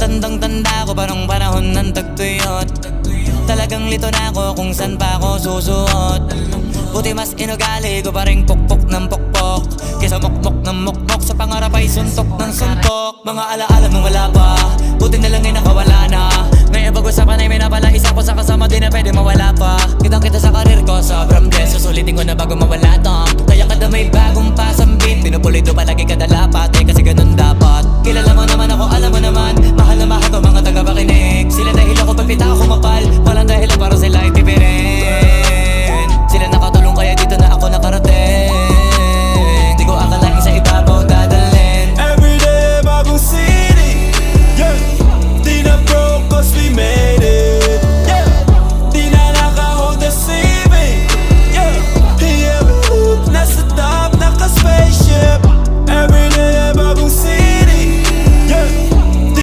Tandang-tanda ko parang panahon ng tagtuyot. Talagang lito na ako kung san pa ako susuot. Buti mas inugali ko pa rin pukpok ng pukpok kesa mukmok ng mukmok, sa pangarap ay suntok ng suntok. Mga alaala nung wala pa, buti na lang ay nakawala na. Ngayon pag-usapan ay may napala, isa ko sa kasama di na pwede mawala pa. Kitang kita sa karir ko, sobrang blessed, susulitin ko na bago mawala to. Kaya kada may bagong pasambit, pinupulido palagi kada lapat, kasi ganun dapat. Kilala mo naman ako, alam mo naman